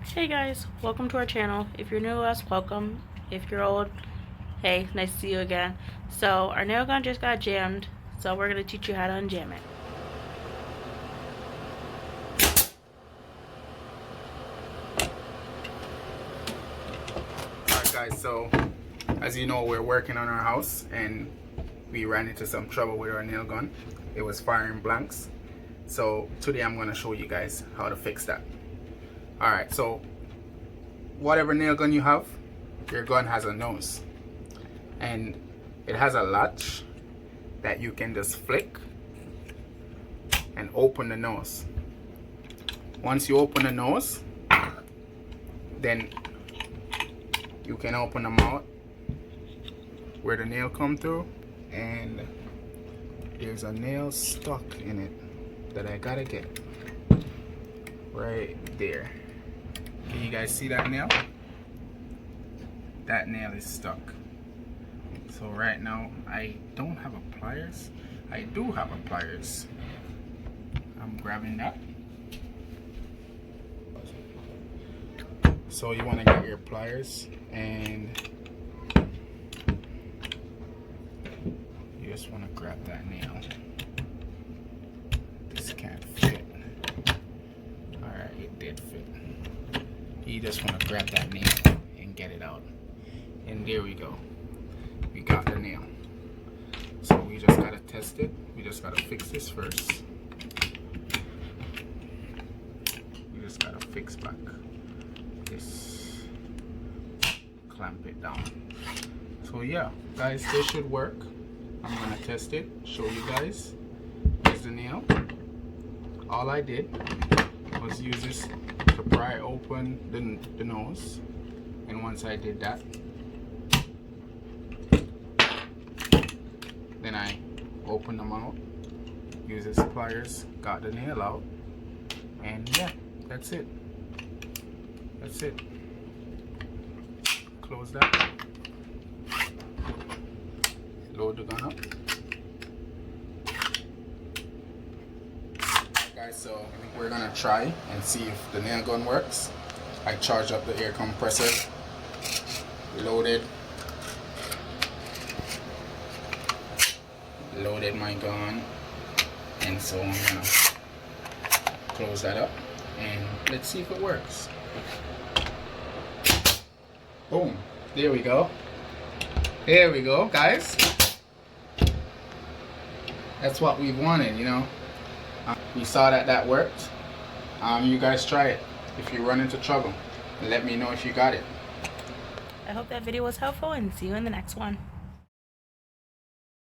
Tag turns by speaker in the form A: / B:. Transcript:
A: Hey guys, welcome to our channel. If you're new to us, welcome. If you're old, hey, nice to see you again. So our nail gun just got jammed, so we're going to teach you how to unjam it.
B: Alright guys, so as you know, we're working on our house and we ran into some trouble with our nail gun. It was firing blanks. So today I'm going to show you guys how to fix that. Alright, so whatever nail gun you have, your gun has a nose. And it has a latch that you can just flick and open the nose. Once you open the nose, then you can open the mouth where the nail come through, and there's a nail stuck in it that I gotta get right there. Can you guys see that nail? That nail is stuck. So right now I don't have a pliers. I do have a pliers. I'm grabbing that. So you want to get your pliers and you just want to grab that nail. This can't fit. Alright, it did fit. You just want to grab that nail and get it out. And there we go. We got the nail. So we just gotta test it. We just gotta fix this first. We just gotta fix back this, clamp it down. So yeah, guys, this should work. I'm gonna test it, show you guys. Here's the nail. All I did was use this to pry open the nose, and once I did that, then I opened them out, use the pliers, got the nail out, and yeah, that's it. That's it. Close that. Load the gun up. Guys, so we're gonna try and see if the nail gun works. I charged up the air compressor, loaded my gun, and so I'm gonna close that up and let's see if it works. Boom, there we go. There we go, guys. That's what we wanted, you know. We saw that worked. You guys try it if you run into trouble, and let me know if you got it.
A: I hope that video was helpful and see you in the next one.